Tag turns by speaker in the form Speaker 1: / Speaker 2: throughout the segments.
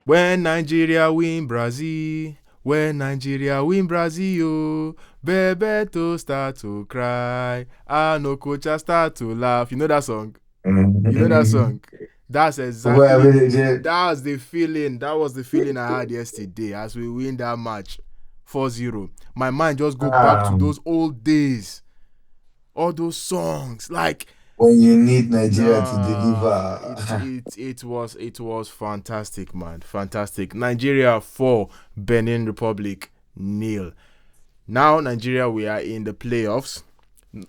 Speaker 1: When Nigeria win Brazil, oh, Bebeto start to cry, Anokocha start to laugh. You know that song? You know that
Speaker 2: Mhm.
Speaker 1: song? That's
Speaker 2: Well,
Speaker 1: exactly, that was the feeling. That was the feeling I had yesterday as we win that match 4-0. My mind just go back to those old days. All those songs. Like,
Speaker 2: when you need Nigeria to
Speaker 1: nah,
Speaker 2: deliver.
Speaker 1: it was fantastic, man. Fantastic. Nigeria 4, Benin Republic nil. Now Nigeria, we are in the playoffs.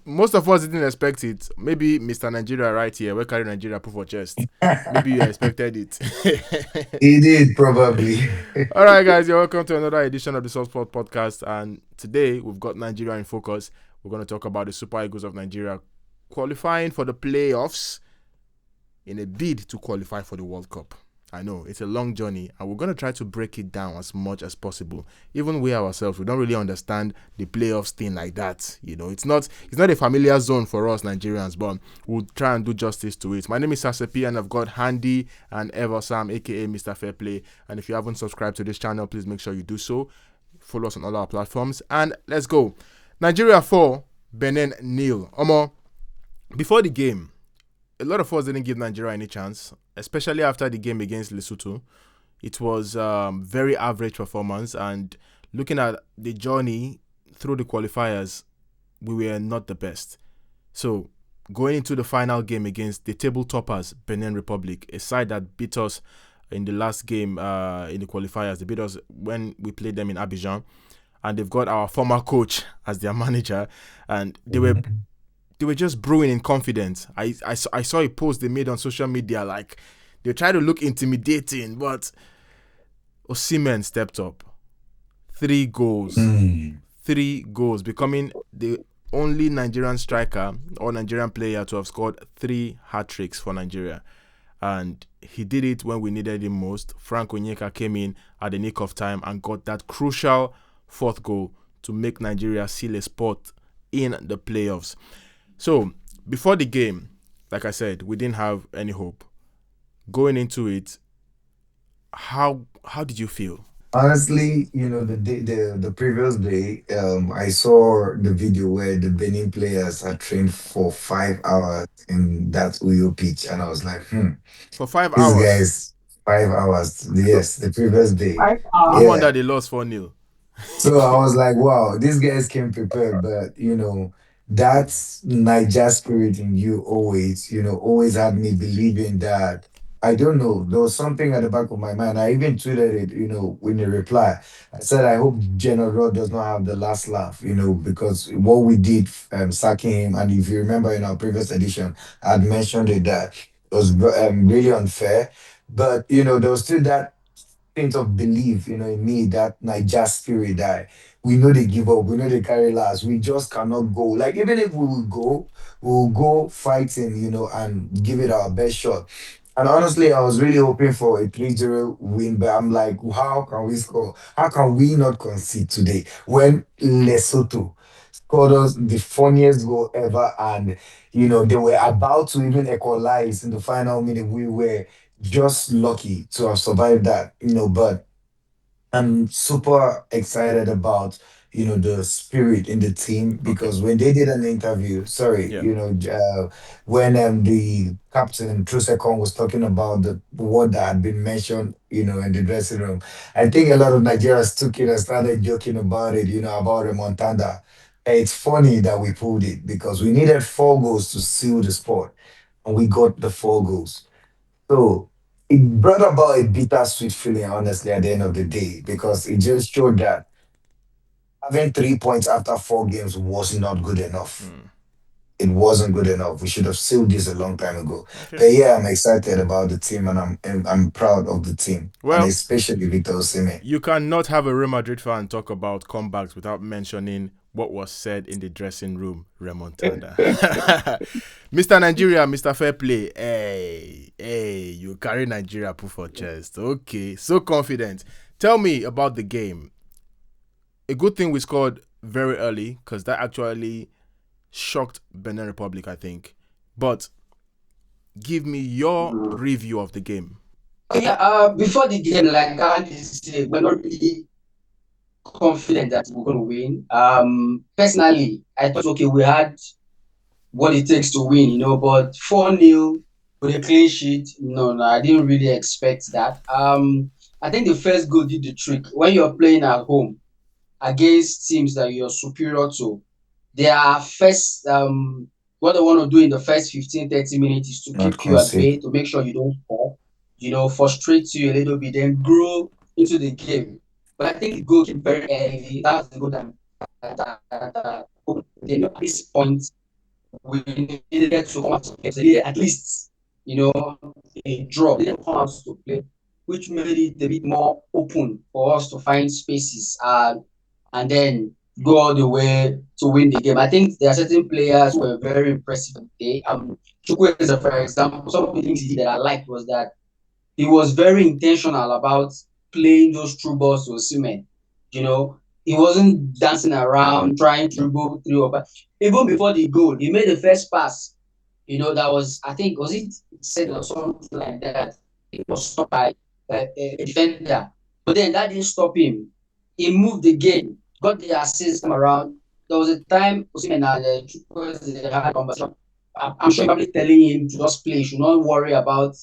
Speaker 1: Most of us didn't expect it. Maybe Mr. Nigeria right here, we carry Nigeria put for chest. Maybe you expected it.
Speaker 2: He did probably.
Speaker 1: All right, guys, you're welcome to another edition of the Sport Podcast. And today we've got Nigeria in focus. We're going to talk about the Super Eagles of Nigeria qualifying for the playoffs in a bid to qualify for the World Cup. I know it's a long journey, and we're going to try to break it down as much as possible. Even we ourselves, we don't really understand the playoffs thing like that. You know, it's not a familiar zone for us Nigerians, but we'll try and do justice to it. My name is Sasepi, and I've got Handy and Ever Sam, aka Mr. Fair Play. And if you haven't subscribed to this channel, please make sure you do so. Follow us on all our platforms, and let's go. Nigeria 4, Benin nil. Omo, before the game, a lot of us didn't give Nigeria any chance, especially after the game against Lesotho. It was very average performance, and looking at the journey through the qualifiers, we were not the best. So going into the final game against the table toppers, Benin Republic, a side that beat us in the last game in the qualifiers. They beat us when we played them in Abidjan, and they've got our former coach as their manager, and they were just brewing in confidence. I saw a post they made on social media, like they try to look intimidating, but Osimhen stepped up. 3 goals.
Speaker 2: Mm.
Speaker 1: 3 goals, becoming the only Nigerian striker or Nigerian player to have scored 3 hat-tricks for Nigeria. And he did it when we needed him most. Frank Onyeka came in at the nick of time and got that crucial fourth goal to make Nigeria seal a spot in the playoffs. So, before the game, like I said, we didn't have any hope. Going into it, how did you feel?
Speaker 2: Honestly, the previous day, I saw the video where the Benin players had trained for 5 hours in that Uyo pitch, and I was like,
Speaker 1: For five
Speaker 2: these
Speaker 1: hours,
Speaker 2: guys, 5 hours. Yes, the previous day.
Speaker 1: no wonder
Speaker 2: Yeah.
Speaker 1: they lost 4-0.
Speaker 2: So I was like, wow, these guys came prepared, but that's Niger spirit in you always, always had me believing that. I don't know. There was something at the back of my mind. I even tweeted it, in a reply. I said, I hope General Rod does not have the last laugh, because what we did sacking him, and if you remember in our previous edition, I had mentioned it that it was really unfair. But, there was still that sense of belief, in me, that Niger spirit that we know they give up, we know they carry last. We just cannot go. Like even if we will go fighting, and give it our best shot. And honestly, I was really hoping for a 3-0 win, but I'm like, how can we score? How can we not concede today when Lesotho scored us the funniest goal ever? And, they were about to even equalize in the final minute. We were just lucky to have survived that, but I'm super excited about the spirit in the team
Speaker 1: Okay.
Speaker 2: because when they did an interview, sorry,
Speaker 1: Yeah.
Speaker 2: when the captain Trusekon was talking about the word that had been mentioned, in the dressing room, I think a lot of Nigerians took it and started joking about it, about remontada. It's funny that we pulled it because we needed 4 goals to seal the sport, and we got the 4 goals. So it brought about a bittersweet feeling, honestly, at the end of the day, because it just showed that having 3 points after 4 games was not good enough.
Speaker 1: Hmm.
Speaker 2: It wasn't good enough. We should have sealed this a long time ago.
Speaker 1: Okay.
Speaker 2: But yeah, I'm excited about the team, and I'm proud of the team, and
Speaker 1: Well,
Speaker 2: especially Victor Osimhen.
Speaker 1: you cannot have a Real Madrid fan talk about comebacks without mentioning what was said in the dressing room, remontada. Mr. Nigeria, Mr. Fair Play. Hey, you carry Nigeria put for chest. Okay, so confident. Tell me about the game. A good thing we scored very early because that actually shocked Benin Republic, I think. But give me your review of the game.
Speaker 3: Yeah, before the game, like Andy said, we're not really confident that we're going to win. Personally, I thought, okay, we had what it takes to win, but 4-0 with a clean sheet, no, no, I didn't really expect that. I think the first goal did the trick. When you're playing at home against teams that you're superior to, their first what they want to do in the first 15-30 minutes is to
Speaker 2: Not
Speaker 3: keep you at
Speaker 2: concede.
Speaker 3: bay, to make sure you don't fall, frustrate you a little bit, then grow into the game. But I think the goal came very early. That was the goal that then at this point we needed to come out to play. So needed at least, a draw. We didn't come out to play, which made it a bit more open for us to find spaces and then go all the way to win the game. I think there are certain players who were very impressive today. Chukwueze, for example, some of the things he did that I liked was that he was very intentional about playing those through balls to Osimhen. He wasn't dancing around trying to dribble through or back. Even before the goal, he made the first pass. That was, I think, was it said or something like that? It was stopped by a defender. But then that didn't stop him. He moved again, got the assist time around. There was a time Osimhen and Chukwueze had a conversation. I'm sure probably telling him to just play. You should not worry about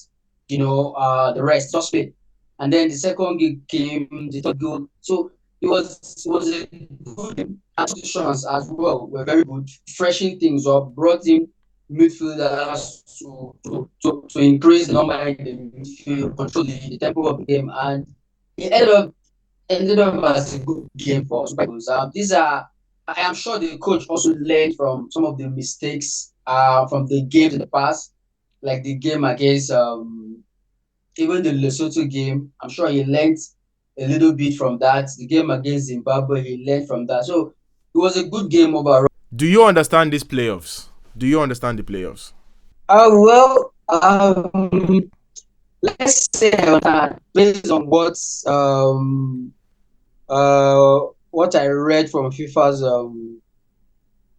Speaker 3: the rest. Just play. And then the second game came, the third goal. So it was a good game. And substitutions as well were very good, freshening things up, brought in midfielders to increase the number in the midfield, control the tempo of the game, and it ended up as a good game for Super Eagles. These are I am sure the coach also learned from some of the mistakes from the games in the past, like the game against even the Lesotho game. I'm sure he learned a little bit from that. The game against Zimbabwe, he learned from that. So it was a good game overall.
Speaker 1: Do you understand these playoffs? Do you understand the playoffs?
Speaker 3: Well, let's say based on what I read from FIFA's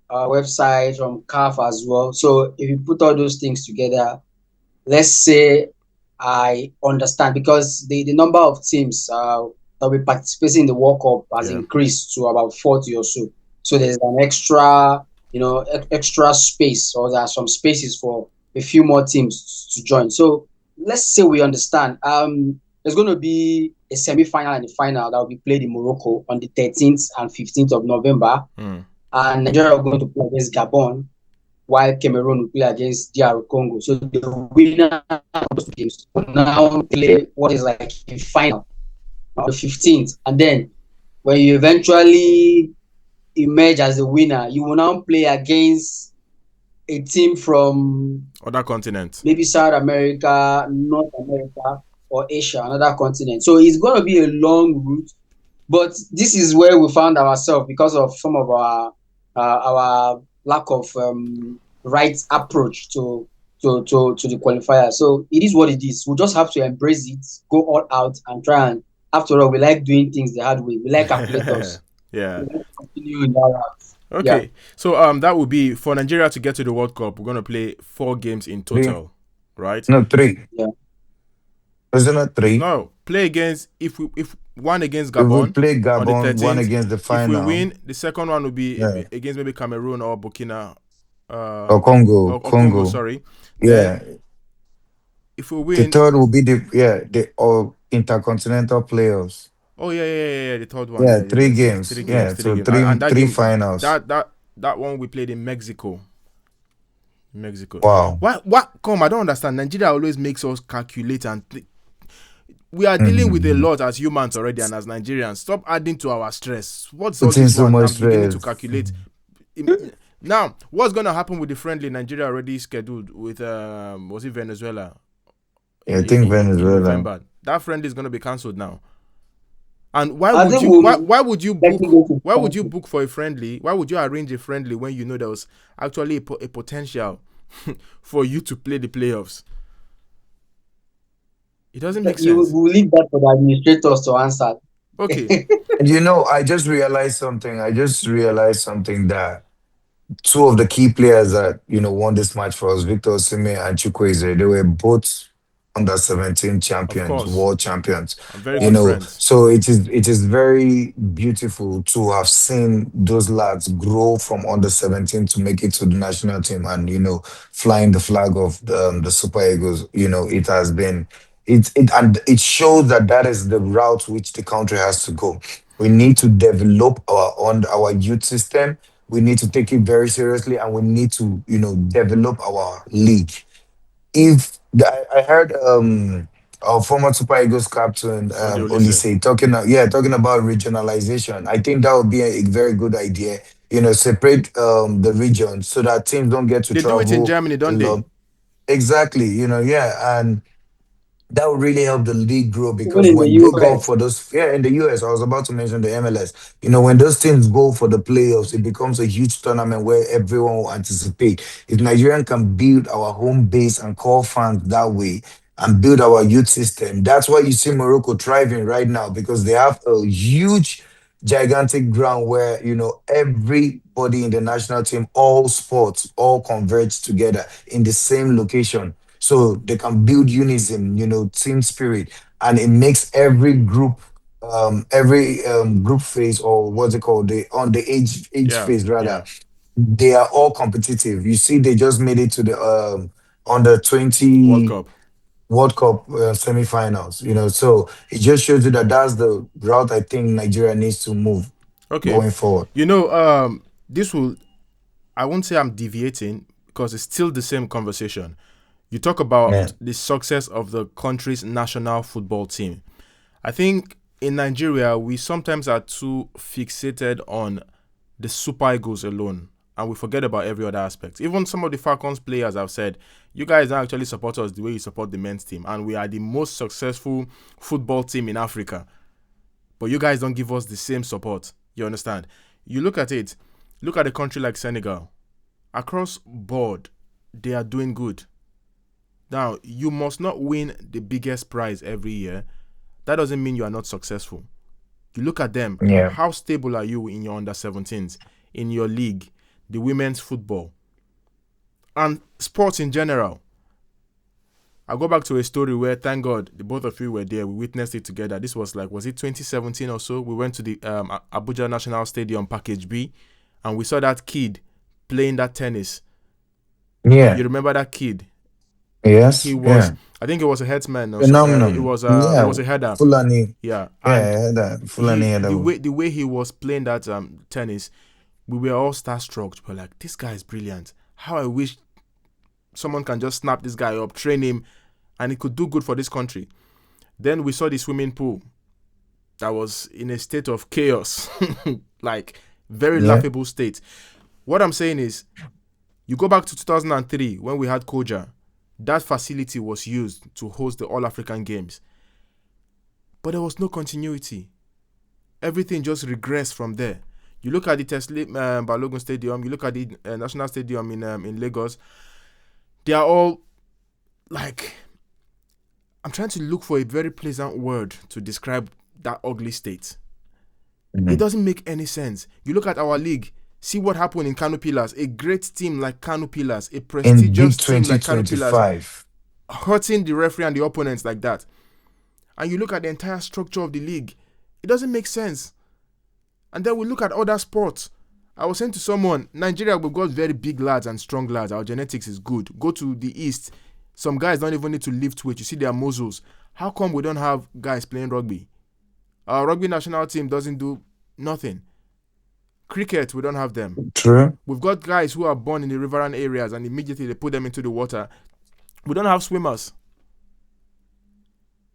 Speaker 3: website, from CAF as well. So if you put all those things together, let's say I understand, because the number of teams that will be participating in the World Cup has
Speaker 1: Yeah.
Speaker 3: increased to about 40 or so. So there's an extra, extra space, or there are some spaces for a few more teams to join. So let's say we understand. There's going to be a semi-final and a final that will be played in Morocco on the 13th and 15th of November,
Speaker 1: Mm.
Speaker 3: and Nigeria are going to play against Gabon, while Cameroon will play against DR Congo. So the winner of those games will now play what is like a final on the 15th. And then when you eventually emerge as the winner, you will now play against a team from
Speaker 1: Other continents.
Speaker 3: maybe South America, North America, or Asia, another continent. So it's going to be a long route. But this is where we found ourselves because of some of our lack of right approach to the qualifier. So it is what it is. We just have to embrace it, go all out, and try and. After all, we like doing things the hard way. We like calculators.
Speaker 1: Yeah.
Speaker 3: We like to continue in that route. Yeah.
Speaker 1: Okay. So that would be for Nigeria to get to the World Cup. We're gonna play 4 games in
Speaker 2: Three.
Speaker 1: total, right?
Speaker 2: No, three.
Speaker 3: Yeah.
Speaker 2: Isn't it three?
Speaker 1: No, play against if one against
Speaker 2: If we
Speaker 1: Gabon
Speaker 2: play
Speaker 1: on the
Speaker 2: Gabon, one
Speaker 1: 13th.
Speaker 2: against the
Speaker 1: If we
Speaker 2: final.
Speaker 1: win, the second one will be
Speaker 2: Yeah.
Speaker 1: against maybe Cameroon or Burkina
Speaker 2: Or Congo.
Speaker 1: or Congo.
Speaker 2: Congo.
Speaker 1: Sorry. Then
Speaker 2: Yeah.
Speaker 1: if we
Speaker 2: The
Speaker 1: win,
Speaker 2: third will be the all intercontinental playoffs.
Speaker 1: oh yeah, the third one,
Speaker 2: Yeah,
Speaker 1: yeah,
Speaker 2: three
Speaker 1: it's
Speaker 2: games.
Speaker 1: three games,
Speaker 2: Yeah,
Speaker 1: three
Speaker 2: so
Speaker 1: games,
Speaker 2: three
Speaker 1: and that
Speaker 2: three
Speaker 1: game
Speaker 2: finals.
Speaker 1: that one we played in Mexico. Mexico.
Speaker 2: Wow.
Speaker 1: What? Come, I don't understand. Nigeria always makes us calculate and we are dealing with a
Speaker 2: Mm.
Speaker 1: lot as humans already and as Nigerians. Stop adding to our stress. What's all
Speaker 2: Putting
Speaker 1: this
Speaker 2: so
Speaker 1: one?
Speaker 2: much
Speaker 1: I'm beginning to
Speaker 2: stress.
Speaker 1: calculate. Now, what's gonna happen with the friendly Nigeria already scheduled with was it Venezuela
Speaker 2: Yeah, I think
Speaker 1: in
Speaker 2: Venezuela.
Speaker 1: November? That friendly is gonna be cancelled now. And why
Speaker 3: I
Speaker 1: would
Speaker 3: think
Speaker 1: you
Speaker 3: we'll
Speaker 1: why would you
Speaker 3: likely
Speaker 1: book
Speaker 3: go to
Speaker 1: why would you
Speaker 3: country.
Speaker 1: book for a friendly? Why would you arrange a friendly when you know there was actually a potential for you to play the playoffs? It doesn't make
Speaker 3: You
Speaker 1: sense.
Speaker 3: will leave that for the administrators to answer.
Speaker 1: Okay.
Speaker 2: And I just realized something. I just realized something that two of the key players that won this match for us, Victor Osimhen and Chukwueze, they were both under 17
Speaker 1: Of
Speaker 2: champions,
Speaker 1: course.
Speaker 2: world champions.
Speaker 1: I'm very
Speaker 2: You
Speaker 1: good
Speaker 3: Yeah.
Speaker 2: know,
Speaker 1: friends.
Speaker 2: so it is very beautiful to have seen those lads grow from under 17 to make it to the national team and flying the flag of the Super Eagles. It has been and it shows that that is the route which the country has to go. We need to develop our youth system. We need to take it very seriously, and we need to develop our league. I heard our former Super Eagles captain
Speaker 1: Sunday Olise.
Speaker 2: Olise talking about regionalization. I think that would be a very good idea. Separate the regions so that teams don't get to
Speaker 1: They do it in
Speaker 2: travel
Speaker 1: Germany,
Speaker 2: a
Speaker 1: don't they?
Speaker 2: lot. Exactly. Yeah, and that would really help the league grow
Speaker 3: Even
Speaker 2: because
Speaker 3: in the
Speaker 2: when they go
Speaker 3: US.
Speaker 2: for those, yeah, in the US, I was about to mention the MLS. When those teams go for the playoffs, it becomes a huge tournament where everyone will anticipate. If Nigerian can build our home base and call fans that way and build our youth system, that's why you see Morocco thriving right now because they have a huge, gigantic ground where everybody in the national team, all sports, all converge together in the same location so they can build unison, team spirit, and it makes every group phase or what's it called, the on the age
Speaker 1: Yeah,
Speaker 2: phase rather,
Speaker 1: yeah.
Speaker 2: they are all competitive. You see, they just made it to the under
Speaker 1: World
Speaker 2: 20
Speaker 1: Cup.
Speaker 2: World Cup semifinals. So it just shows you that that's the route I think Nigeria needs to move
Speaker 1: Okay.
Speaker 2: going forward.
Speaker 1: You know, this will, I won't say I'm deviating because it's still the same conversation. You talk
Speaker 2: Yeah,
Speaker 1: about the success of the country's national football team. I think in Nigeria, we sometimes are too fixated on the Super Eagles alone and we forget about every other aspect. Even some of the Falcons players have said, you guys don't actually support us the way you support the men's team, and we are the most successful football team in Africa, but you guys don't give us the same support. You understand? You look at it, look at a country like Senegal. Across board, they are doing good. Now, you must not win the biggest prize every year. That doesn't mean you are not successful. You look at them,
Speaker 2: yeah,
Speaker 1: how stable are you in your under 17s, in your league, the women's football, and sports in general? I go back to a story where, thank God, the both of you were there. We witnessed it together. This was like, was it 2017 or so? We went to the Abuja National Stadium, Package B, and we saw that kid playing that tennis. You
Speaker 2: yeah,
Speaker 1: remember that kid? He
Speaker 2: yes,
Speaker 1: was,
Speaker 2: yeah.
Speaker 1: I think it was a headsman or so.
Speaker 2: Phenomenon.
Speaker 1: It
Speaker 2: Yeah,
Speaker 1: was a header.
Speaker 2: Fulani.
Speaker 1: Yeah,
Speaker 2: Yeah,
Speaker 1: and
Speaker 2: I heard that. Fulani
Speaker 1: he
Speaker 2: had that.
Speaker 1: the way he was playing that tennis, we were all starstruck. We were like, this guy is brilliant. How I wish someone can just snap this guy up, train him, and he could do good for this country. Then we saw the swimming pool that was in a state of chaos, like very
Speaker 2: Yeah,
Speaker 1: laughable state. What I'm saying is, you go back to 2003 when we had Koja, that facility was used to host the All African Games, but there was no continuity. Everything just regressed from there. You look at the Tesla Balogun Stadium, you look at the National Stadium in Lagos, they are all like, I'm trying to look for a very pleasant word to describe that ugly state. It
Speaker 2: mhm.
Speaker 1: doesn't make any sense. You look at our league, see what happened in Kano Pillars. A great team like Kano Pillars, a
Speaker 2: In big
Speaker 1: prestigious team like Kano Pillars,
Speaker 2: 2025.
Speaker 1: hurting the referee and the opponents like that. And you look at the entire structure of the league, it doesn't make sense. And then we look at other sports. I was saying to someone, Nigeria, we've got very big lads and strong lads. Our genetics is good. Go to the East. Some guys don't even need to lift weight. You see their muscles. How come we don't have guys playing rugby? Our rugby national team doesn't do nothing. Cricket, we don't have them.
Speaker 2: True.
Speaker 1: We've got guys who are born in the riverine areas and immediately they put them into the water. We don't have swimmers.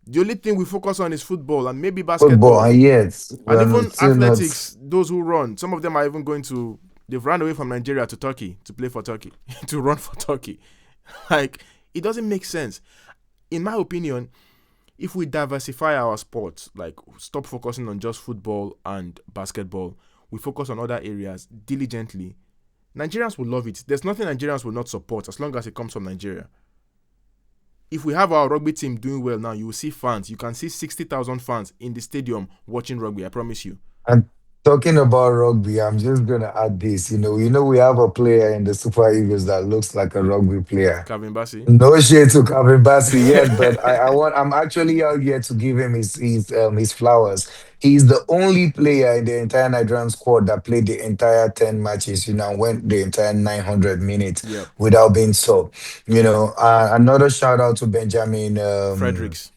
Speaker 1: The only thing we focus on is football and maybe
Speaker 2: Football,
Speaker 1: basketball.
Speaker 2: and yet
Speaker 1: And
Speaker 2: we're
Speaker 1: even
Speaker 2: still not.
Speaker 1: athletics, those who run, some of them are even going to, they've run away from Nigeria to Turkey to play for Turkey, to run for Turkey. Like, it doesn't make sense. In my opinion, if we diversify our sports, like stop focusing on just football and basketball, we focus on other areas diligently, Nigerians will love it. There's nothing Nigerians will not support as long as it comes from Nigeria. If we have our rugby team doing well now, you will see fans. You can see 60,000 fans in the stadium watching rugby, I promise you.
Speaker 2: Talking about rugby, I'm just gonna add this. We have a player in the Super Eagles that looks like a rugby player.
Speaker 1: Kevin Bassi.
Speaker 2: No shade to Calvin Bassey, yes, but I'm actually out here to give him his flowers. He's the only player in the entire Nigerian squad that played the entire 10 matches, and went the entire 900 minutes
Speaker 1: Yep.
Speaker 2: without being sub. Another shout out to Benjamin
Speaker 1: Fredericks.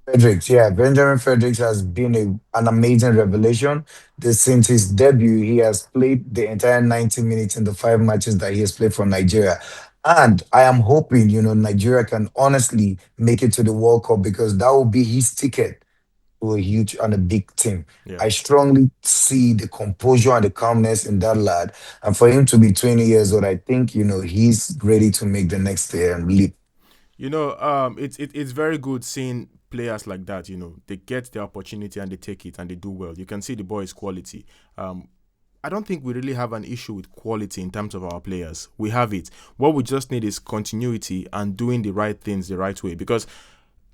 Speaker 2: Fredericks. Yeah, Benjamin Fredericks has been an amazing revelation. Since his debut, he has played the entire 90 minutes in the 5 matches that he has played for Nigeria. And I am hoping, Nigeria can honestly make it to the World Cup because that will be his ticket to a huge and a big team.
Speaker 1: Yeah.
Speaker 2: I strongly see the composure and the calmness in that lad. And for him to be 20 years old, I think, he's ready to make the next leap.
Speaker 1: It's very good seeing players like that. They get the opportunity and they take it and they do well. You can see the boys' quality. I don't think we really have an issue with quality in terms of our players. We have it. What we just need is continuity and doing the right things the right way. Because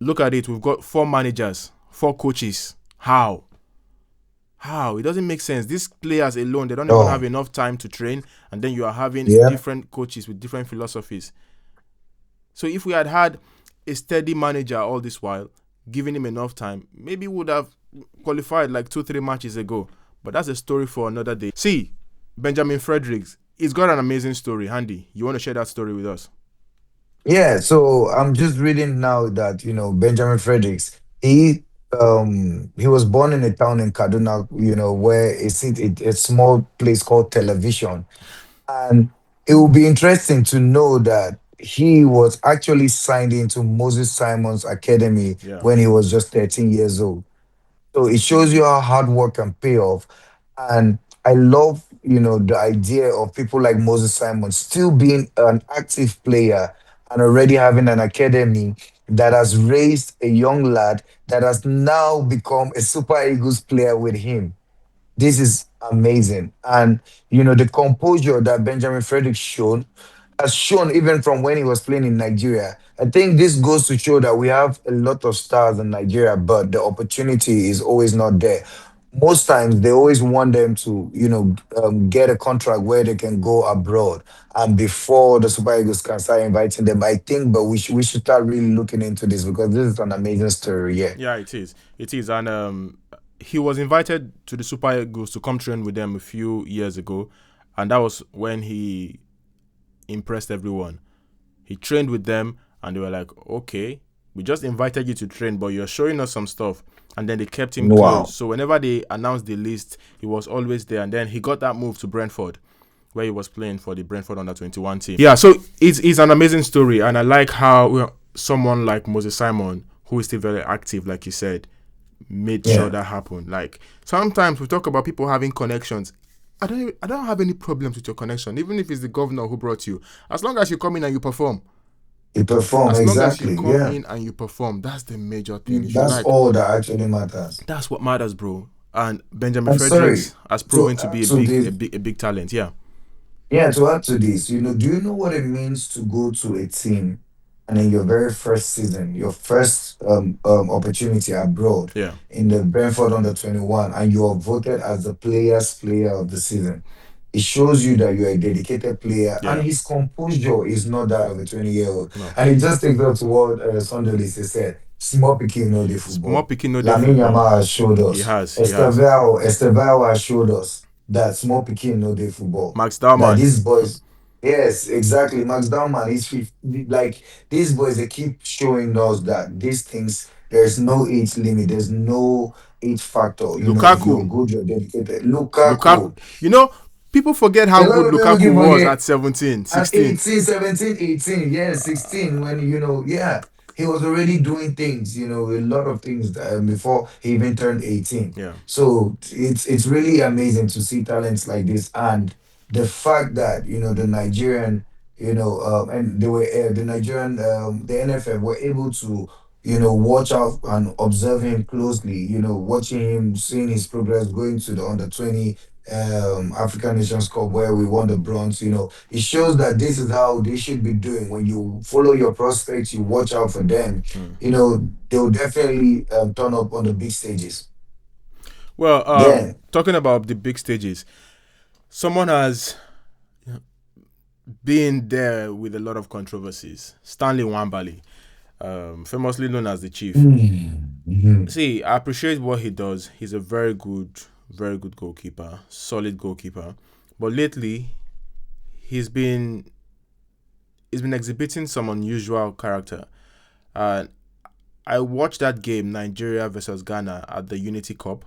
Speaker 1: look at it, we've got 4 managers, 4 coaches. How? How? It doesn't make sense. These players alone, they don't even have
Speaker 2: Oh,
Speaker 1: enough time to train, and then you are having
Speaker 2: yeah.
Speaker 1: different coaches with different philosophies. So if we had had a steady manager all this while, giving him enough time, maybe we would have qualified like 2, 3 matches ago. But that's a story for another day. See, Benjamin Fredericks, he's got an amazing story. Handy, you want to share that story with us?
Speaker 2: Yeah, so I'm just reading now that Benjamin Fredericks he was born in a town in Kaduna, where a small place called Television, and it will be interesting to know that he was actually signed into Moses Simon's academy
Speaker 1: Yeah.
Speaker 2: when he was just 13 years old. So it shows you how hard work can pay off. And I love, the idea of people like Moses Simon still being an active player and already having an academy that has raised a young lad that has now become a Super Eagles player with him. This is amazing. And, the composure that Benjamin Frederick has shown even from when he was playing in Nigeria. I think this goes to show that we have a lot of stars in Nigeria, but the opportunity is always not there. Most times, they always want them to, get a contract where they can go abroad, and before the Super Eagles can start inviting them. I think, but we should start really looking into this because this is an amazing story. Yeah,
Speaker 1: Yeah, it is. It is. And he was invited to the Super Eagles to come train with them a few years ago. And that was when he impressed everyone. He trained with them and they were like, okay, we just invited you to train, but you're showing us some stuff. And then they kept him close.
Speaker 2: wow.
Speaker 1: So whenever they announced the list, he was always there. And then he got that move to Brentford, where he was playing for the Brentford under 21 team. Yeah, so it's an amazing story. And I like how someone like Moses Simon, who is still very active, like you said, made sure
Speaker 2: Yeah,
Speaker 1: that happened. Like sometimes we talk about people having connections. I don't have any problems with your connection, even if it's the governor who brought you. As long as you come in and you perform.
Speaker 2: he performed
Speaker 1: As long as you
Speaker 2: exactly.
Speaker 1: come
Speaker 2: Yeah,
Speaker 1: in and you perform, that's the major thing. If you
Speaker 2: that's
Speaker 1: like,
Speaker 2: all that actually matters.
Speaker 1: that's what matters, bro. And Benjamin
Speaker 2: I'm sorry
Speaker 1: Fredericks has
Speaker 2: to
Speaker 1: proven to
Speaker 2: add
Speaker 1: be a
Speaker 2: to
Speaker 1: big, a
Speaker 2: this.
Speaker 1: big, a big talent. Yeah,
Speaker 2: Yeah, to add to this, do you know what it means to go to a team and in your very first season, your first opportunity abroad
Speaker 1: yeah,
Speaker 2: in the Brentford under 21, and you are voted as the players player of the season? It shows you that you're a dedicated player, and
Speaker 1: yeah.
Speaker 2: his composure is not that of a 20-year-old.
Speaker 1: No,
Speaker 2: And it just takes us to what Sunday said: small picking know the
Speaker 1: small
Speaker 2: football.
Speaker 1: picking no day
Speaker 2: Lamine
Speaker 1: football.
Speaker 2: Yamal has showed
Speaker 1: He
Speaker 2: us.
Speaker 1: has, he has.
Speaker 2: Estevao has showed us that small picking know the football.
Speaker 1: Max
Speaker 2: That
Speaker 1: Dalman.
Speaker 2: these boys, yes, exactly. Max Dowman is like these boys. They keep showing us that these things. There's no age limit. There's no age factor. If you're
Speaker 1: Lukaku.
Speaker 2: good, you're dedicated.
Speaker 1: Lukaku.
Speaker 2: Lukaku.
Speaker 1: People forget how
Speaker 2: A lot
Speaker 1: good
Speaker 2: of people
Speaker 1: Lukaku
Speaker 2: keep
Speaker 1: was
Speaker 2: forget
Speaker 1: at 17,
Speaker 2: at
Speaker 1: 16.
Speaker 2: 18, 17, 18, yeah, 16, when, yeah, he was already doing things, a lot of things before he even turned 18.
Speaker 1: Yeah.
Speaker 2: So it's really amazing to see talents like this. And the fact that, the Nigerian, and the Nigerian, the NFF were able to, watch out and observe him closely, watching him, seeing his progress going to the under 20 African Nations Cup where we won the bronze. It shows that this is how they should be doing. When you follow your prospects, you watch out for them.
Speaker 1: Mm.
Speaker 2: They'll definitely turn up on the big stages.
Speaker 1: Well,
Speaker 2: Then,
Speaker 1: talking about the big stages, someone has been there with a lot of controversies. Stanley Wambali, famously known as the Chief.
Speaker 2: mhm.
Speaker 1: See, I appreciate what he does. He's a very good goalkeeper, solid goalkeeper. But lately, he's been he's been exhibiting some unusual character. Uh, I watched that game, Nigeria versus Ghana, at the Unity Cup.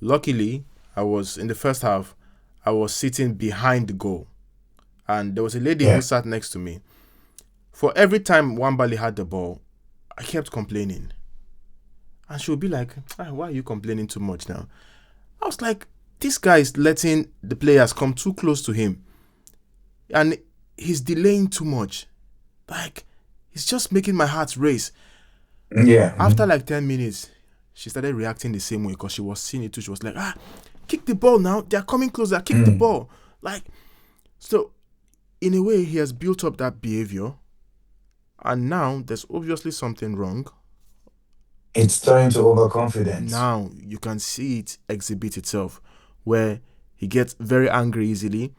Speaker 1: Luckily, I was in the first half. I was sitting behind the goal, and there was a lady who
Speaker 2: Yeah,
Speaker 1: sat next to me. For every time Wambali had the ball, I kept complaining, and she would be like, "Ah, why are you complaining too much now?" I was like, "This guy is letting the players come too close to him, and he's delaying too much. Like, it's just making my heart race."
Speaker 2: yeah,
Speaker 1: After like 10 minutes, she started reacting the same way because she was seeing it too. She was like, "Ah, kick the ball now! They're coming closer. Kick the
Speaker 2: mm.
Speaker 1: ball!" Like, so in a way, he has built up that behavior, and now there's obviously something wrong.
Speaker 2: It's turning to overconfidence.
Speaker 1: Now you can see it exhibit itself, where he gets very angry easily.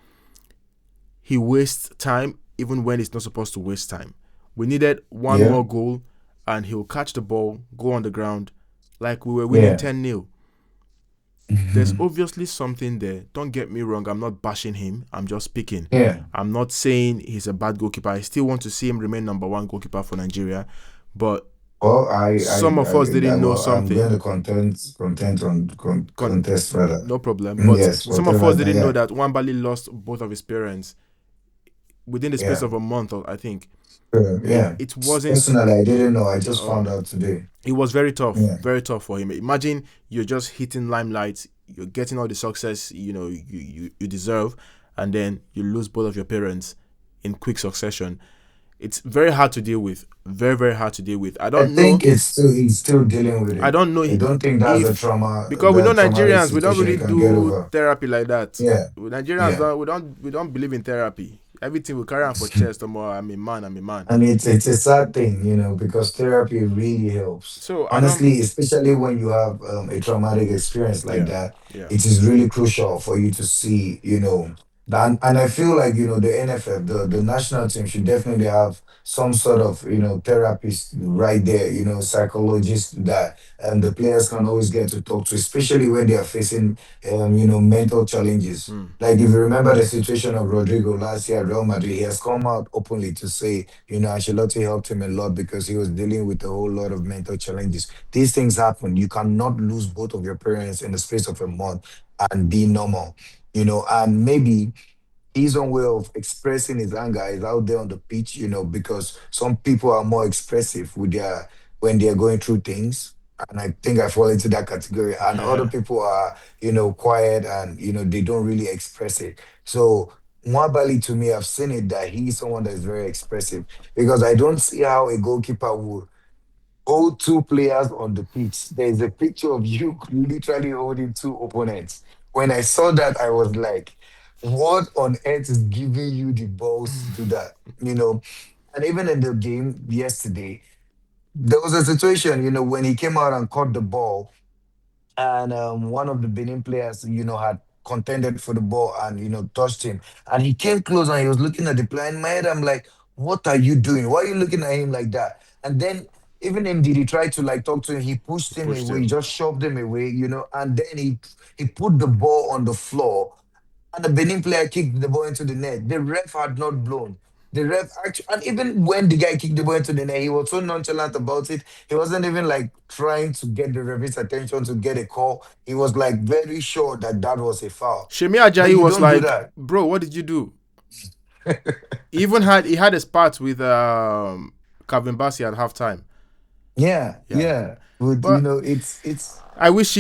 Speaker 1: He wastes time even when he's not supposed to waste time. We needed one
Speaker 2: Yeah,
Speaker 1: more goal, and he'll catch the ball, go on the ground, like we were winning
Speaker 2: yeah,
Speaker 1: 10-0. There's
Speaker 2: mhm.
Speaker 1: obviously something there. Don't get me wrong, I'm not bashing him. I'm just speaking.
Speaker 2: Yeah.
Speaker 1: I'm not saying he's a bad goalkeeper. I still want to see him remain number one goalkeeper for Nigeria. But
Speaker 2: Well,
Speaker 1: some of us didn't know
Speaker 2: well, I'm going
Speaker 1: something.
Speaker 2: to contest rather.
Speaker 1: No problem. But
Speaker 2: Yes,
Speaker 1: some of
Speaker 2: whatever.
Speaker 1: us didn't know
Speaker 2: Yeah,
Speaker 1: that Wambali lost both of his parents within the space
Speaker 2: yeah,
Speaker 1: of a month, I think. It
Speaker 2: yeah.
Speaker 1: it wasn't
Speaker 2: Personally, I didn't know. I just
Speaker 1: uh,
Speaker 2: found out today.
Speaker 1: it was
Speaker 2: Yeah,
Speaker 1: very tough for him. Imagine you're just hitting limelight, you're getting all the success you deserve, and then you lose both of your parents in quick succession. It's very hard to deal with. Very hard to deal with.
Speaker 2: I think he's still dealing with
Speaker 1: I
Speaker 2: it.
Speaker 1: don't know
Speaker 2: I don't think that's a
Speaker 1: if
Speaker 2: trauma,
Speaker 1: because we know
Speaker 2: the traumatic
Speaker 1: Nigerians, we don't
Speaker 2: situation he
Speaker 1: really
Speaker 2: can get
Speaker 1: do
Speaker 2: over.
Speaker 1: therapy like that.
Speaker 2: Yeah,
Speaker 1: Nigerians
Speaker 2: yeah.
Speaker 1: don't believe in therapy. Everything we carry on for chest or more. I'm a man. I'm a man.
Speaker 2: And it's a sad thing, because therapy really helps.
Speaker 1: So I don't.
Speaker 2: Honestly, especially when you have a traumatic experience like
Speaker 1: Yeah,
Speaker 2: that,
Speaker 1: yeah.
Speaker 2: it is really crucial for you to see, and I feel like, the NFF, the national team should definitely have some sort of, therapist right there, psychologist that the players can always get to talk to, especially when they are facing, mental challenges.
Speaker 1: Mm.
Speaker 2: Like if you remember the situation of Rodrigo last year at Real Madrid, he has come out openly to say, Ancelotti helped him a lot because he was dealing with a whole lot of mental challenges. These things happen. You cannot lose both of your parents in the space of a month and be normal, and maybe his own way of expressing his anger is out there on the pitch, because some people are more expressive with their when they're going through things. And I think I fall into that category. And other people are, quiet and they don't really express it. So Mwabali to me, I've seen it that he's someone that is very expressive because I don't see how a goalkeeper would hold two players on the pitch. There's a picture of you literally holding two opponents. When I saw that, I was like, what on earth is giving you the balls to do that? And even in the game yesterday, there was a situation, when he came out and caught the ball, and one of the Benin players, had contended for the ball and touched him, and he came close and he was looking at the player. In my head, I'm like, "What are you doing? Why are you looking at him like that?" And then even him did he try to like talk to him, he pushed him
Speaker 1: Pushed
Speaker 2: away, he
Speaker 1: him.
Speaker 2: just shoved him away, and then he put the ball on the floor and the Benin player kicked the ball into the net. The ref had not blown. The ref actually, and even when the guy kicked the ball into the net, he was so nonchalant about it. He wasn't even like trying to get the ref's attention to get a call. He was like very sure that that was a foul.
Speaker 1: Shemi
Speaker 2: But
Speaker 1: Ajayi
Speaker 2: you
Speaker 1: was
Speaker 2: don't do
Speaker 1: like,
Speaker 2: that.
Speaker 1: "Bro, what did you do?" He had a spat with Calvin Bassey at halftime.
Speaker 2: Yeah,
Speaker 1: Yeah,
Speaker 2: yeah. But
Speaker 1: but
Speaker 2: it's
Speaker 1: I wish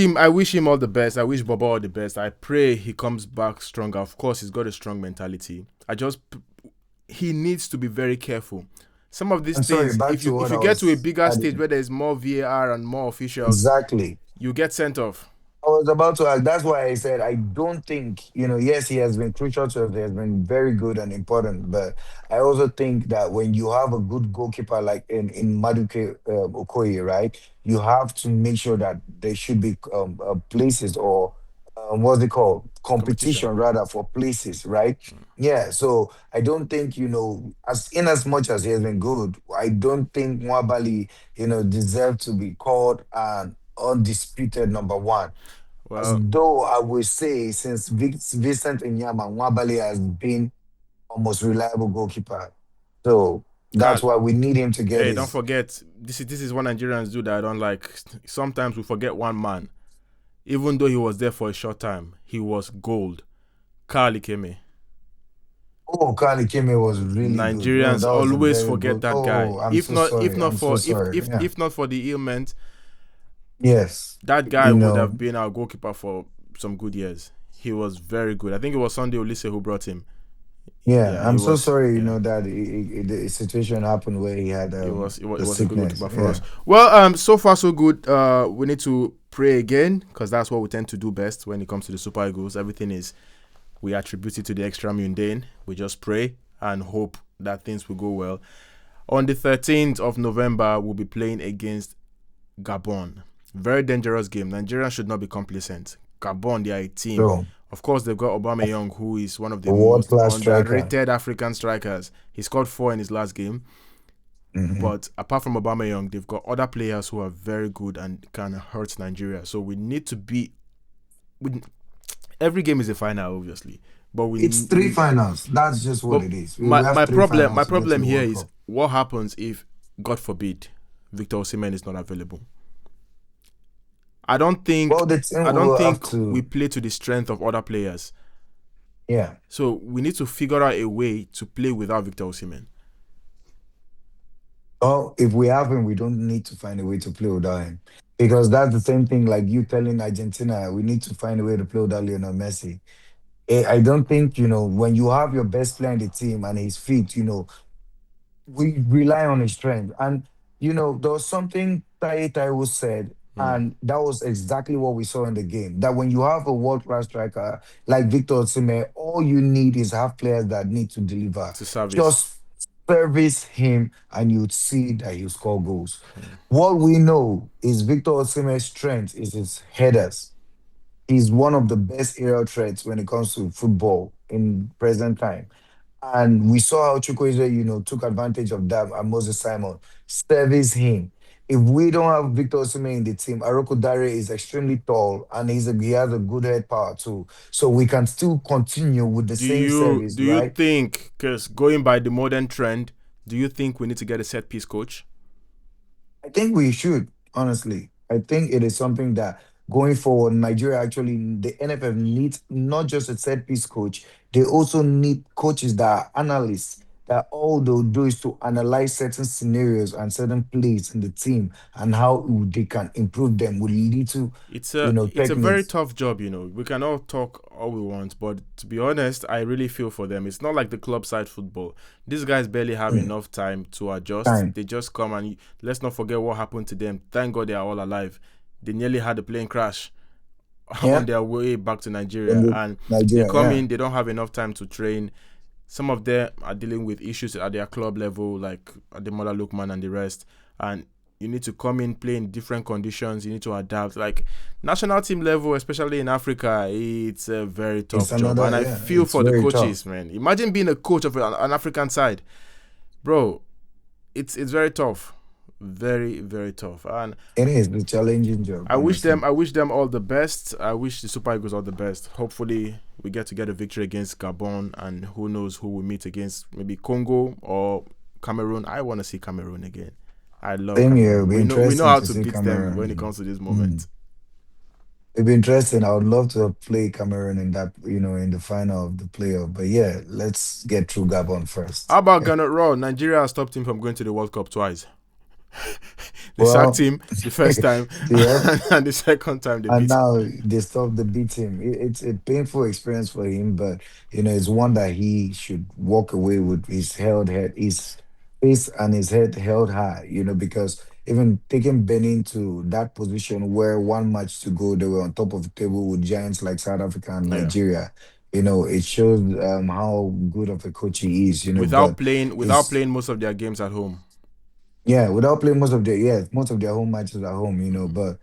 Speaker 1: him all the best. I wish Bobo all the best. I pray he comes back stronger. Of course, he's got a strong mentality. He needs to be very careful. Some of these
Speaker 2: I'm sorry.
Speaker 1: things,
Speaker 2: Back to
Speaker 1: if
Speaker 2: what
Speaker 1: you
Speaker 2: I
Speaker 1: get to a
Speaker 2: was
Speaker 1: bigger stage
Speaker 2: adding.
Speaker 1: where there's more VAR and more officials,
Speaker 2: Exactly.
Speaker 1: you get sent off.
Speaker 2: was about to ask. That's why I said I don't think, yes, he has been crucial to us. He has been very good and important. But I also think that when you have a good goalkeeper like in Maduke Okoye, right, you have to make sure that there should be places or what's it called?
Speaker 1: Competition.
Speaker 2: Competition rather for places, right? Yeah. So I don't think, as much as he has been good, I don't think Mwabali, deserve to be called an undisputed number one. As
Speaker 1: Well,
Speaker 2: though I would say, since Vincent Inyama, Nwabali has been almost reliable goalkeeper. So
Speaker 1: Carl,
Speaker 2: that's why we need him to get
Speaker 1: hey, don't
Speaker 2: his.
Speaker 1: forget this is what Nigerians do that I don't like. Sometimes we forget one man. Even though he was there for a short time, he was gold. Carl Ikeme.
Speaker 2: Oh, Kali Kime was really good. Oh,
Speaker 1: Nigerians
Speaker 2: that was a
Speaker 1: always
Speaker 2: very
Speaker 1: forget
Speaker 2: good.
Speaker 1: that guy.
Speaker 2: Oh, I'm
Speaker 1: If
Speaker 2: so
Speaker 1: not, if
Speaker 2: sorry.
Speaker 1: not
Speaker 2: I'm so
Speaker 1: for
Speaker 2: sorry. Yeah.
Speaker 1: if not for the ailment,
Speaker 2: Yes.
Speaker 1: that guy
Speaker 2: You
Speaker 1: would
Speaker 2: know,
Speaker 1: have been our goalkeeper for some good years. He was very good. I think it was Sunday Olise who brought him.
Speaker 2: yeah.
Speaker 1: Yeah, he
Speaker 2: I'm so
Speaker 1: was.
Speaker 2: sorry,
Speaker 1: Yeah,
Speaker 2: that the situation happened where he had
Speaker 1: it
Speaker 2: the
Speaker 1: was a good
Speaker 2: sickness.
Speaker 1: goalkeeper for us.
Speaker 2: Yeah.
Speaker 1: Well, so far so good. We need to pray again because that's what we tend to do best when it comes to the Super Eagles. Everything is we attribute it to the extra mundane. We just pray and hope that things will go well. On the 13th of November, we'll be playing against Gabon. Very dangerous game. Nigeria should not be complacent. Gabon, they are a team.
Speaker 2: So,
Speaker 1: Of course, they've got Aubameyang, who is one of
Speaker 2: a
Speaker 1: the most
Speaker 2: world-class striker.
Speaker 1: underrated African strikers. He scored 4 in his last game.
Speaker 2: Hmm.
Speaker 1: But apart from Aubameyang, they've got other players who are very good and can hurt Nigeria. So we need to be. We, every game is a final, obviously, but
Speaker 2: It's three finals. That's just what
Speaker 1: but
Speaker 2: it is. We
Speaker 1: my
Speaker 2: have
Speaker 1: my
Speaker 2: three
Speaker 1: problem my
Speaker 2: finals to get to
Speaker 1: problem
Speaker 2: the
Speaker 1: here
Speaker 2: World
Speaker 1: is
Speaker 2: Cup.
Speaker 1: what happens if, God forbid, Victor Osimhen is not available. I don't think
Speaker 2: Well, the team
Speaker 1: I don't
Speaker 2: will have
Speaker 1: think we
Speaker 2: to,
Speaker 1: play to the strength of other players.
Speaker 2: yeah.
Speaker 1: So we need to figure out a way to play without Victor Osimhen.
Speaker 2: Oh, if we have him, we don't need to find a way to play without him. Because that's the same thing like you telling Argentina, we need to find a way to play without Lionel Messi. I don't think, when you have your best player in the team and he's fit, we rely on his strength. And there was something Taiwo said,
Speaker 1: Mm.
Speaker 2: and that was exactly what we saw in the game. That when you have a world class striker like Victor Osimhen, all you need is have players that need to deliver.
Speaker 1: To service.
Speaker 2: Just service him, and you'd see that you score goals. What we know is Victor Osimhen's strength is his headers. He's one of the best aerial threats when it comes to football in present time. And we saw how Chukwueze, took advantage of that and Moses Simon service him. If we don't have Victor Osimhen in the team, Aroko Dare is extremely tall and he has a good head power too. So we can still continue with the
Speaker 1: Do
Speaker 2: same
Speaker 1: you
Speaker 2: service,
Speaker 1: do you
Speaker 2: right?
Speaker 1: think, because going by the modern trend, do you think we need to get a set piece coach?
Speaker 2: I think we should, honestly. I think it is something that going forward, Nigeria actually, the NFF needs not just a set piece coach, they also need coaches that are analysts, that all they'll do is to analyze certain scenarios and certain plays in the team and how they can improve them with little,
Speaker 1: It's a very
Speaker 2: techniques.
Speaker 1: tough job, you know. We can all talk all we want, but to be honest, I really feel for them. It's not like the club side football. These guys barely have
Speaker 2: Mm,
Speaker 1: enough time to adjust.
Speaker 2: time.
Speaker 1: They just come and let's not forget what happened to them. Thank God they are all alive. They nearly had a plane crash on
Speaker 2: Yeah.
Speaker 1: their way back to
Speaker 2: In
Speaker 1: Nigeria,
Speaker 2: the
Speaker 1: and they
Speaker 2: Nigeria,
Speaker 1: come
Speaker 2: yeah.
Speaker 1: in. They don't have enough time to train. Some of them are dealing with issues at their club level, like Ademola Lookman and the rest. And you need to come in, play in different conditions. You need to adapt. Like national team level, especially in Africa, it's a very
Speaker 2: It's
Speaker 1: tough job.
Speaker 2: another,
Speaker 1: And I
Speaker 2: yeah,
Speaker 1: feel
Speaker 2: it's
Speaker 1: for the
Speaker 2: very tough.
Speaker 1: coaches, man. Imagine being a coach of an African side, bro. It's very tough, very very tough. And
Speaker 2: It is a challenging job, honestly.
Speaker 1: I wish them all the best. I wish the Super Eagles all the best. Hopefully, we get a victory against Gabon, and who knows who we meet against? Maybe Congo or Cameroon. I want to see Cameroon again. I love
Speaker 2: Same here. It'll
Speaker 1: Cameroon.
Speaker 2: be
Speaker 1: We know
Speaker 2: interesting
Speaker 1: how
Speaker 2: to
Speaker 1: to
Speaker 2: see
Speaker 1: beat them when it
Speaker 2: Cameroon.
Speaker 1: comes to this
Speaker 2: Mm.
Speaker 1: moment.
Speaker 2: It'd be interesting. I would love to play Cameroon in that, in the final of the playoff. But yeah, let's get through Gabon
Speaker 1: How
Speaker 2: first.
Speaker 1: about Ghana Raw? Nigeria has stopped him from going to the World Cup twice. They sacked
Speaker 2: Well,
Speaker 1: him the first time,
Speaker 2: yeah,
Speaker 1: and the second time they
Speaker 2: and
Speaker 1: beat him.
Speaker 2: now they stopped the beat him. It's a painful experience for him, but it's one that he should walk away with his held head, his face and his head held high. Because even taking Benin to that position where one match to go, they were on top of the table with giants like South Africa and
Speaker 1: Yeah.
Speaker 2: Nigeria. It shows how good of a coach he is.
Speaker 1: Without
Speaker 2: But
Speaker 1: playing
Speaker 2: it's
Speaker 1: most of their games at home.
Speaker 2: yeah, without playing most of their home matches at home. But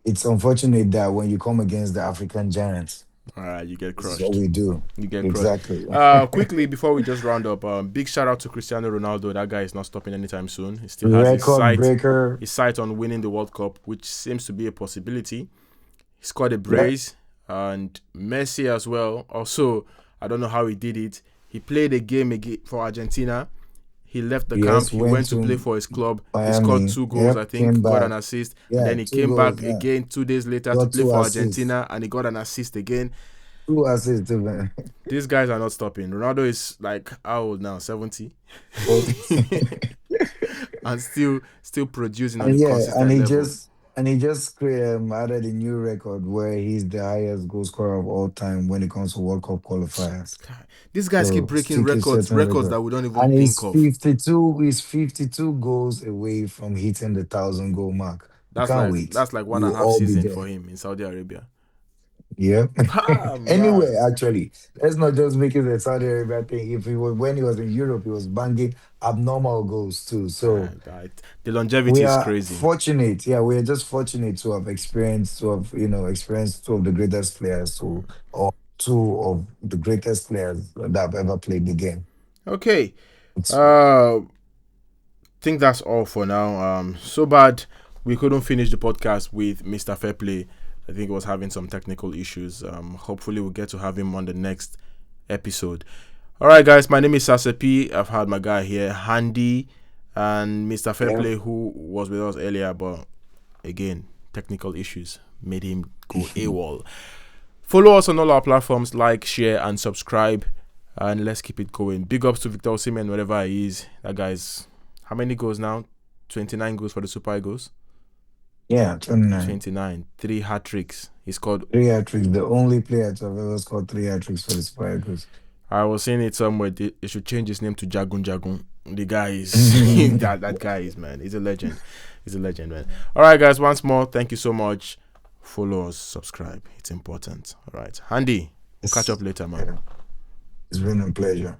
Speaker 2: it's unfortunate that when you come against the African giants,
Speaker 1: All right, you get
Speaker 2: this is what
Speaker 1: crushed.
Speaker 2: we do.
Speaker 1: You get crushed.
Speaker 2: Exactly.
Speaker 1: Quickly before we just round up, big shout out to Cristiano Ronaldo. That guy is not stopping anytime soon. He still has
Speaker 2: Record breaker.
Speaker 1: his sight on winning the World Cup, which seems to be a possibility. He scored a
Speaker 2: Yep.
Speaker 1: brace, and Messi as well. Also, I don't know how he did it. He played a game for Argentina. He left the camp.
Speaker 2: Yes,
Speaker 1: He
Speaker 2: went
Speaker 1: went to play
Speaker 2: to
Speaker 1: for his club. He scored
Speaker 2: Miami.
Speaker 1: 2 goals, I
Speaker 2: Yep, came
Speaker 1: think. Got
Speaker 2: back.
Speaker 1: an assist, and
Speaker 2: Yeah,
Speaker 1: then he
Speaker 2: two
Speaker 1: came
Speaker 2: goals.
Speaker 1: back
Speaker 2: Yeah,
Speaker 1: again 2 days later to
Speaker 2: got
Speaker 1: play
Speaker 2: two
Speaker 1: for
Speaker 2: assists.
Speaker 1: Argentina, and he got an assist again.
Speaker 2: Two assists, man.
Speaker 1: These guys are not stopping. Ronaldo is like how old now? 70,
Speaker 2: But
Speaker 1: and still producing on
Speaker 2: and
Speaker 1: a
Speaker 2: yeah,
Speaker 1: consistent level.
Speaker 2: he just added a new record where he's the highest goal scorer of all time when it comes to World Cup qualifiers.
Speaker 1: These guys keep
Speaker 2: So
Speaker 1: breaking
Speaker 2: still keeps setting
Speaker 1: records
Speaker 2: record.
Speaker 1: that we don't even
Speaker 2: And
Speaker 1: think of.
Speaker 2: he's 52 goals away from hitting the 1,000 goal mark. We
Speaker 1: That's
Speaker 2: can't
Speaker 1: like
Speaker 2: wait.
Speaker 1: that's like one
Speaker 2: We
Speaker 1: and
Speaker 2: will
Speaker 1: a half
Speaker 2: all be
Speaker 1: season
Speaker 2: there.
Speaker 1: for him in Saudi Arabia.
Speaker 2: Yeah.
Speaker 1: Ah
Speaker 2: Anyway,
Speaker 1: man,
Speaker 2: actually, let's not just make it a Saudi Arabia thing. If he was when he was in Europe, he was banging abnormal goals too. So
Speaker 1: the longevity
Speaker 2: we
Speaker 1: is
Speaker 2: are
Speaker 1: crazy.
Speaker 2: fortunate. Yeah, we are just fortunate to have experienced two of the greatest players, or two of the greatest players that have ever played the game.
Speaker 1: Okay,
Speaker 2: It's
Speaker 1: uh, think that's all for now. So bad we couldn't finish the podcast with Mr. Fairplay. I think he was having some technical issues. Hopefully we'll get to have him on the next episode. All right, guys. My name is Sasepi. I've had my guy here, Handy, and Mr.
Speaker 2: yeah.
Speaker 1: Fairplay, who was with us earlier, but again, technical issues made him go AWOL. Follow us on all our platforms, like, share, and subscribe, and let's keep it going. Big ups to Victor Osimhen, wherever he is. That guy's how many goals now? 29 goals for the Super Eagles.
Speaker 2: Yeah, 29.
Speaker 1: 29, 3 hat tricks. He scored.
Speaker 2: Three hat tricks. The only player to have ever scored three hat tricks for the Spikers.
Speaker 1: I was seeing it somewhere. They should change his name to Jagun Jagun. The guy is that guy is, man. He's a legend. He's a legend, man. All right, guys. Once more, thank you so much. Follow us, subscribe. It's important. All right, Handy. We'll catch up later, man.
Speaker 2: Yeah, it's been a pleasure.